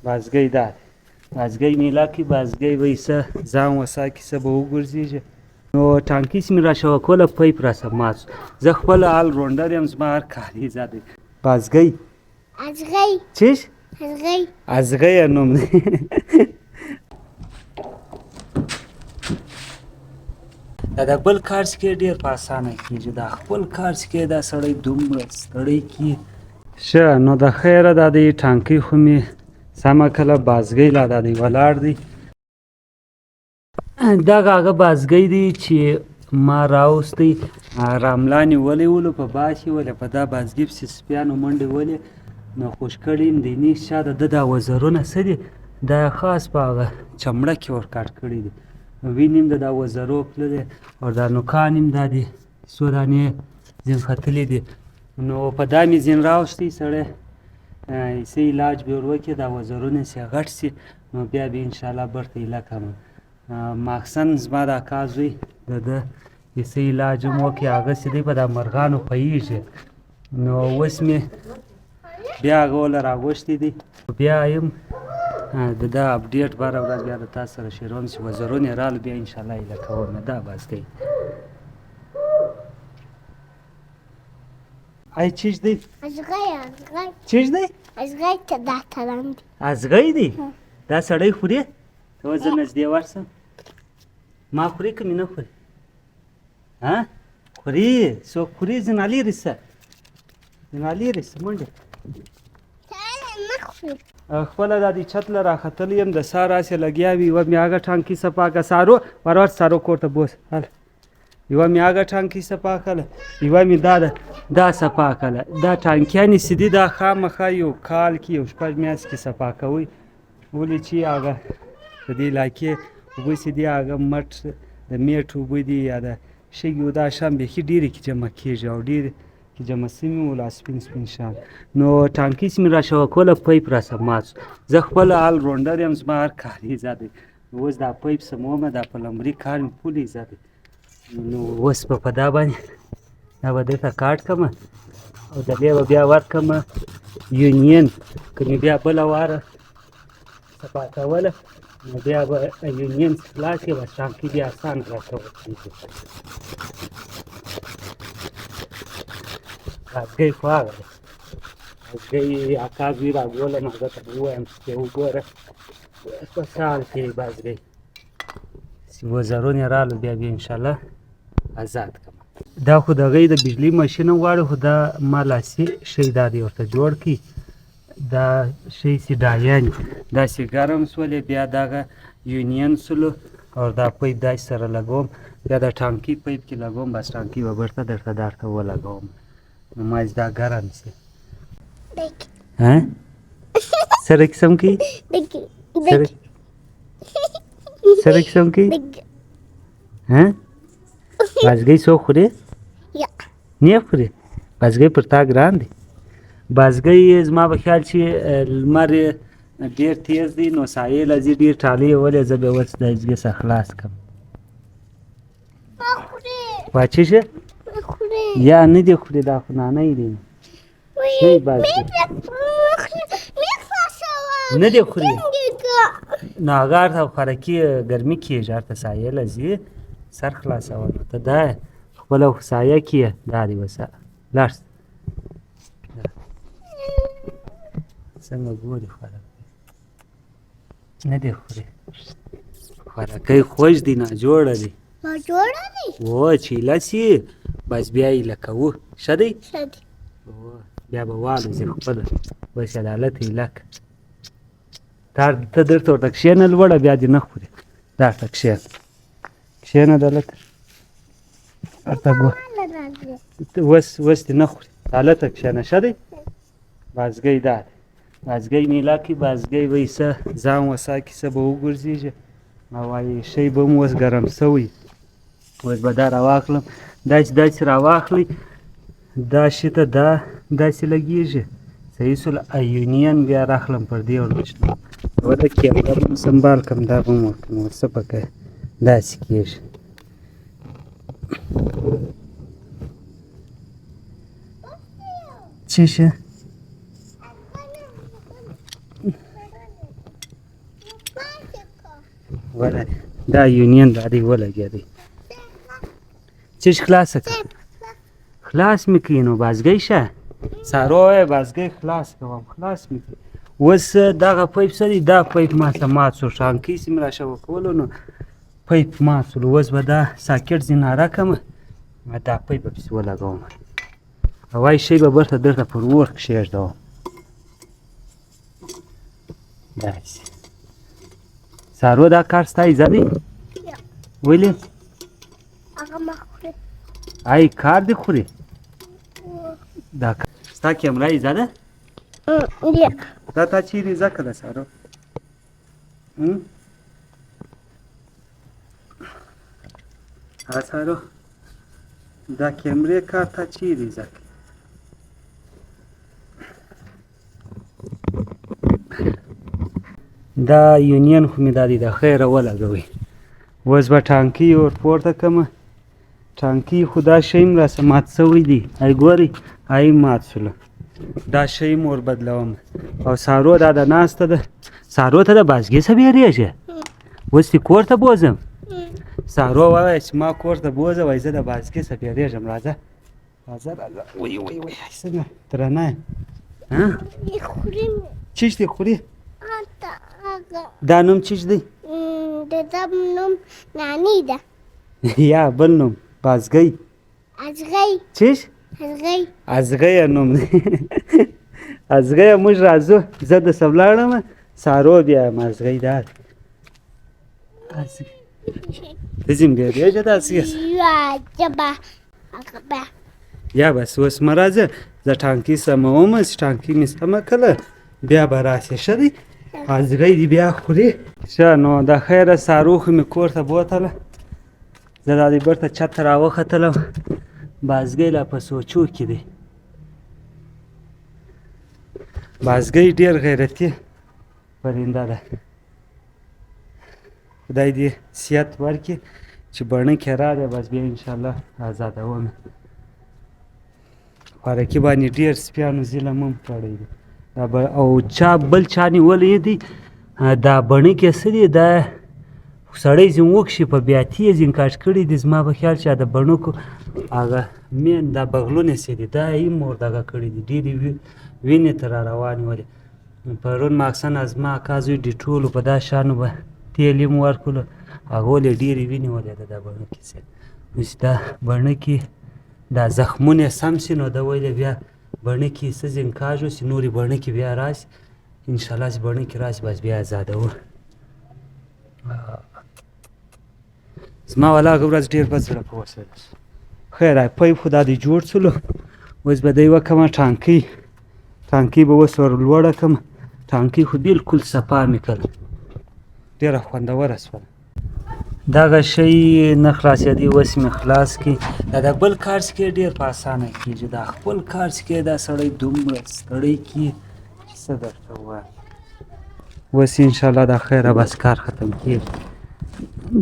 بازګۍ دا دی. بازګۍ میله کې بازګۍ به یې څه ځان وساکي څه به وګرځېږي. نو ټانکیس مې راشوه کوله پیپ راسه مات شو. زه خپله آل راونډر یم زما هر کار ایزه دی. بازګۍ ازغی چیش؟ ازغی ازغۍ یې نوم دی. دا د بل کار چې کوي ډېر په اسانه کېږي. دا خپل کار چې کوي دا سړی دومره ستړی کړي. ښه نو د خیره دا دی ټانکۍ خو مې سمه کړله. بازګۍ لا دا دی ولاړ دی. دغه هغه بازګۍ دی چې ما راوستی راملا نیولی ولو په باس یې ولې په دا بازګۍ پسې سپیانو منډې ولې نو خوش کړي یم. د نیغ شا د ده دا وزرونه څه دي دا خاص په هغه چمړه کې ور کاټ کړي دي. وینیم د دا وزرو تللی او دا نوکان هم دا دي څو دانې ځین ختلي دي. نو په دا مې ځین راوستی سړی څه علاج به ور وکړي دا وزرونه چې غټ سي نو بیا به انشاءالله برته ایله کړم. ماخصن زما د اکا زوی د ده چې څه علاج هم وکړي هغه چې دی په دا مرغانو خویېږي. نو اوس مې بیا هغه وله راغوښتي دي. بیا یم د ده اپډیټ بره ورځ بیا د تا سره شریکوم چې وزرونه یې راغله بیا انشاءالله ایله کوم. دا بازګۍ ای چیش دی؟ ازغی ازغی چیش دی؟ ازغی ته دا تران دی. ازغۍ دی؟ دا سړی خوري؟ ته زه نږدې ورسم. ما خوري که مې نه خوري؟ خوري؟ څوک خوري؟ ځینه لرې شه ځینه لرې شه منډې. نه خوري. خپله دا د چت له راختلی یم د سا راسې لګیا وي. یوه مې هغه ټانکۍ صفا کړه. سارو ور سارو کور ته بوس. هله یوه مې هغه ټانکۍ صفا کړله یوه مې دا صفا کړله. دا ټانکیانې چې دي دا خامخا یو کال کې یو شپږ میاشتې کې صفا کوئ. ولې چې هغه د دې علاقې اوبه چې دي هغه مټ د میټ اوبه دي یا د شګې دا شیان بیخي ډېرې کې جمع کېږي او ډېرې کې جمع سوي وو لا سپین سپین شیان. نو ټانکۍ چې مې راشوه کوله پیپ راسه مات شو. زه خپله آل راونډر یم زما هر کار ایزه دی. اوس دا پیپ سمومه دا پلمبري کار مې فل ایزه دی. نو اوس به په دا باندې دا به درته کاټ کړمه او د دې به بیا ورکړمه یونین. که مې بیا بله واره صفا کوله نو بیا به یونین خلاص کړي بس ټانکۍ بیا اسان راته وکړي. بازګۍ خو هغه دی. بازګۍ اکا زوی راګولم هغه ته به ووایم چې وګوره په څه حال کې دی بازګۍ. چې وزرونه یې راغله بیا بیا انشاءالله ازاد کړم. دا خو د هغې د بجلي ماشین هم غواړي خو دا ما لاسي شی دا دی ورته جوړ کړي. دا شی چې ډایانې داسې ګرم شولې بیا دغه یونین سولو او دا پیپ داسې سره لګوم بیا د ټانکۍ پیپ کې لګوم بس ټانکۍ به بیرته درته ولګوم. نو ما چې دا ګرم شي سره قسم کوي سره قسم کوي. بازګۍ څوک خوري؟ نه خوري. بازګۍ پر تا ګران دی. بازګۍ زما په خیال چې لمر یې ډېر تیز دی نو سایې له ځي ډېر ټالۍ یې ولې زه به یې اوس د ازګې څخه خلاص کړم. واچې شه یا نه دې خوري دا خو نانی دی. ښه بازګۍ نه دې خوري نو هغه هلته خوراکي ګرمي کېږي هلته سایې له ځي سر خلاصول. ته دا خپله سایه کې یې دا دی وسه لاړ شه. څنګه ګوري خوراکۍ نه دې خوري. خوراکۍ خوږ دی ناجوړه دی. ناجوړه دی؟ او چې ایله سي بس بیا ایله کوو. ښه دی؟ ښه دی. بیا به والوځي خپله بس عدالت ایله که ته درته ورته کښېنه لوړه بیا دې نه خوري. درته کښېنه کښېنه دلته ورته اوس دې نه خوري هلته کښېنه. ښه دی؟ بازګۍ دا دی. بازګۍ میله کې بازګۍ به یې څه ځان وساکي څه به وګرځېږي او وایي شی به هم اوس ګرم شوی. اوس به دا راواخلم داسې راواخلئ دا شي ته دا داسې لګېږي صحیح شول. ایونین بیا راخلم پر دې ورنشلم یوه د کیمره به هم سنبال کړم دا به هم ورکړم ور څه پکې داسې کېږي. څه شی ولا دا یونین دا دی ولګېدی چیش خلاصه کړه خلاص مې کړي نو بازګۍ شه سارو وایه بازګۍ خلاص کوم خلاص مې کړي اوس دغه پایپ څه دی دا پایپ ما څه مات شو ټانکۍ چې مې راشوه کولو نو پایپ مات شولو اوس به دا ساکټ ځینې راکړم دا پایپ به پسې ولګوم وایي شی به برته درته پر اور کښېږدوم داسې سارو دا کار ستا ایزه دی ولې هغه مه خوري ای کار دې خوري دا ستا کیمره ایزه ده دا تا چیرې زده کړه سارو ها سارو دا کیمرې کار تا چیرې زده کړه دا یونین خو مې دا دی د خیره ولګوئ اوس به ټانکۍ ور پورته کړمه ټانکۍ خو دا شی م راسه مات شوی دی ای ګورئ ای مات شوله دا شی م ور بدلوم او سارو دا د ناسته ده سارو ته د بازګۍ څه بیریږې اوس دې کور ته بوځم سارو ووایه چې ما کور ته بوځه وایي زه د بازګۍ څه بیریږم راځه راځه راځه وی وی وی څنګه درنه یې چیش دې خوري دا نوم چیش دی د ده نوم نانی ده یا بل نوم بازګۍ ازغی چیش ازغی ازغیه نوم دی ازغیه موږ راځو زه دسه ولاړم سارو بیا یم ازغۍ دا دی ته ځیم بیریږه داسې یا جبه هغه به یا بس اوس مه راځه زه ټانکۍ سموم چې ټانکۍ مې سمه کړه بیا به راسې ښه دی ازغۍ دې بیا خوري ښه نو د خیره سارو خو مې کور ته بوتله زه دا دې بیرته چت ته راوختلم بازګۍ لا په سوچو کې دی بازګۍ ډېر غیرتي پرنده ده خدای دې صحت ورکړي چې بڼکې راغی بس بیا انشاءالله ازادوم خوارکي باندې ډېر سپیانو ظلم هم کړی دی او چا بل چا نیولی دی دا بڼکې څه دي دا سړی ځین وکشي په بیاتي یې ځین کاټ کړي دي زما په خیال چې د بڼکو هغه مین دا بغلونه څه دي دا یې مور دغه کړي دي ډېرې وینې ته را روانې ولې پرون ماکسن از ما اکا زوی ډیټولو په دا شانو به تیل یې م ورکړلو هغه ولې ډېرې وینې ولېده دا بڼکې څه اوس دا بڼکې دا زخمونه سم شي نو ده ویلې بیا بڼکې څه زینکاژ وسي نورې بڼکې بیا راشي انشاءالله چې بڼکې راشي بس بیا ازادوو زما والا هغه ورځ ډېر بد زړه په وسه خیر پایپ خو دا دې جوړ څلو اوس به دی وکړمه ټانکۍ به اوس ور لوړه کړم ټانکۍ خو بلکل صفا مې کړه ډېره خوندوره شوه دغه شی نه خلاصېدی اوس مې خلاص کړي دا د بل کار څخه ډېر په اسانه کېږي دا خپل کار څخه دا سړی دومره ستړی کړي چې څه درته ووایم اوس انشاءالله دا خیره بس کار ختم کېږي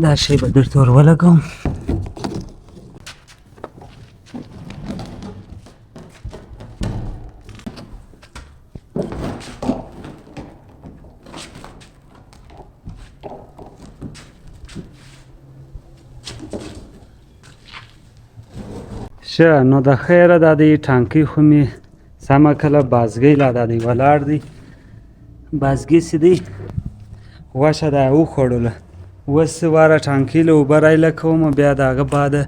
دا شی به درته ور ولګوم ښه نو د خیره دا دی ټانکۍ خو مې سمه کړله بازګۍ لا دا دی ولاړ دی بازګۍ چې دی غوښه دا وخوړله اوس واره ټانکۍ له اوبه رایله کوم بیا د هغه باده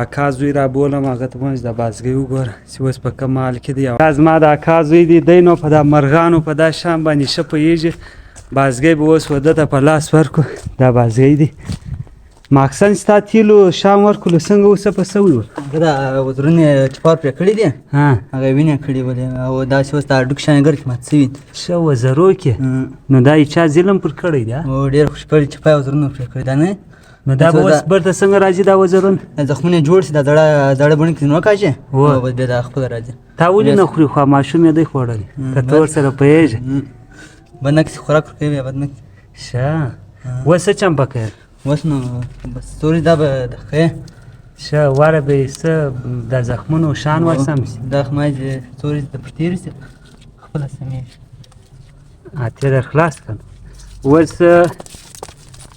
اکا زوی رابولم هغه ته وایم چې دا بازګۍ وګوره چې اوس په کوم حال کې دی دا زما د اکا زوی دی دی نو په دا مرغانو په دا شان باندې ښه پوهېږي بازګۍ به اوس ده ته په لاس ورکړو دا بازګۍ دی ماکسن ستا تیلو شام ورکړلو څنګه اوسه په سوي وه هغه دا وزرونه چپار پرې کړي دي هغه وینې کړي ولې او داسې اوس د هډوکي شانې ګرد کې مات شوي دي ښه وزرو کې نو دا یې چا ظلم پر کړی دی او ډېر خوشپړي چپای وزرونه پرې کړي دا نه نو دا به اوس برته څنګه راځي دا وزرونه زخمونه جوړ شي دا زړه بڼې کې وکاږي او بیا دا خپله راځي تا ولې نه خوري خو ماشوم یې دی خوړلی که ته ورسره پوهېږې بدنکسي خوراک ورکوي بیا بدنکسي ښه اوس څه چمپه کوې اوس نو بس ستوري دا به د ښه ښه واره به یې څه د زخمونو شان ورسم شي دا خمای چې ستوري د پر تېر شي خپله سمېږي اتې در خلاص کړم اوس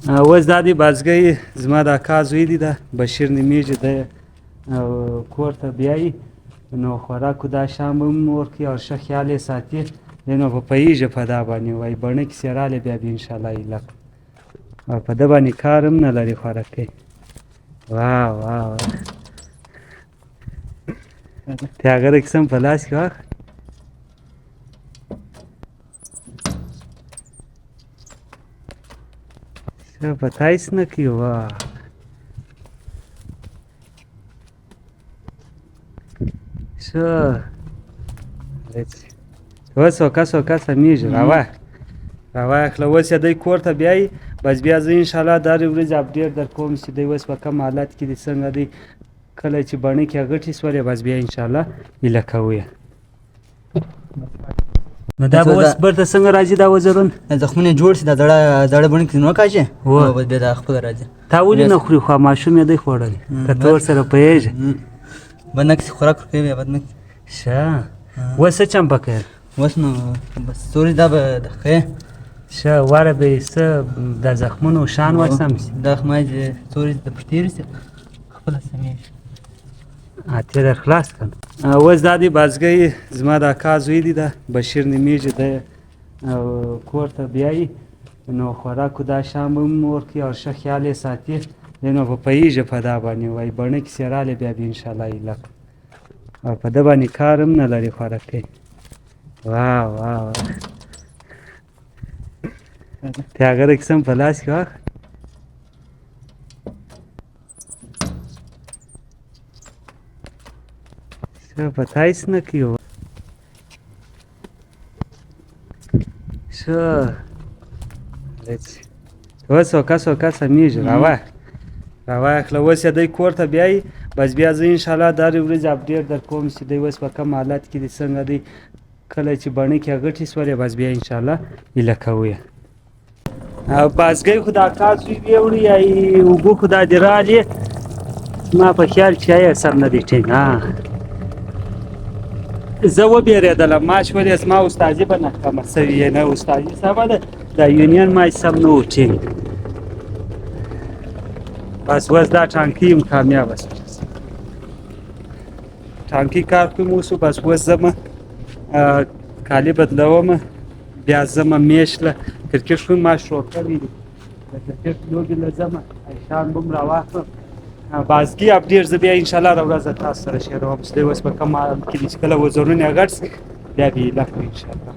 اوس دا دی بازګۍ زما د اکا زوی دی ده بشیر نومیږي دی کور ته بیایي نو خوراکو دا شام به هم ورکوي او ښه خیال یې ساتي دی نو په پوهېږي په دا باندې وایي بڼه کښې رالی بیا به انشاءالله ایله او په ده باندې کار هم نه لري خوراکۍ واه واه واه تیاغره کیسه هم په لاس کې واخله ښه په تا هېڅ نه کوي واه ښه اوس وکه سمېږي راواخله اوس یې دی کور ته بیایي بس بیا زه انشاءالله دا ورځې اپډېټ در کوم چې دی اوس په کوم حالت کې دی څنګه دی کله چې بڼې کې غټې شولې بس بیا انشاءالله ایله کوو یې نو دا به اوس برته څنګه راځي دا وزرونه زخمونه جوړ شي دا زړه بڼې کې نو کاږي او بس بیا دا خپله راځي تا ولې نه خوري خو ماشوم یې دی خوړلی که ته ورسره پوهېږې بد نه کړي خوراک ورکوي بیا بد نه کړي ښه اوس څه چمپه کوې اوس نو بس سوري دا به ښه ښه واره به یې څه د زخمونو شان ورسم شي دا خمای چې سوري د پښتېرې شي خپله سمېږي اتې در خلاص کړه اوس دا دی بازګۍ زما د اکا زوی دی ده بشیر نومیږي دی کور ته بیایي نو خوراکو دا شام به هم ورکوي او ښه خیال یې ساتي دی نو په پوهېږي په دا باندې وایي بڼه کښې رالی بیا به انشاءالله ایله او په ده باندې کار هم نه لري خوراکۍ واه واه واه تیاغره کیسه هم په لاس کې واخله ښه په تا هېڅ نه کوي ښه اوس وکه سمېږي راواخله اوس یې دی کور ته بیایي بس بیا زه انشاءالله دا ورځې اپډېټ در کوم چې دی اوس په کوم حالت کې دی څنګه دی کله چې بڼې کې غټې شولې بس بیا انشاءالله ایله کوو یې بازګۍ خو د اکا زوی ویوړي یا اوبه خو دا دې رالې ما په خیال چې یې سر نه دی ټینګ زه وبېرېدلم ما شولې زما استادي به ناکامه سوې نه استادي سمه ده دا یونین ما سم نه و ټینګ بس اوس دا ټانکي یم کامیابه شوه ټانکي کار کوم اوسو بس اوس ځمه کالي بدلومه بیا ځمه میش له کرکټ خو ما شروع کړی دي د کرکټ لوبې له ځمه شیان به هم راواخلم بازګي اپډېټ زه بیا انشاءالله راورځه تاسو سره شریکوم چې دی اوس په کوم حال کې دي چې کله وزرونه یې غټ شي بیا به یې ایله کړو انشاءالله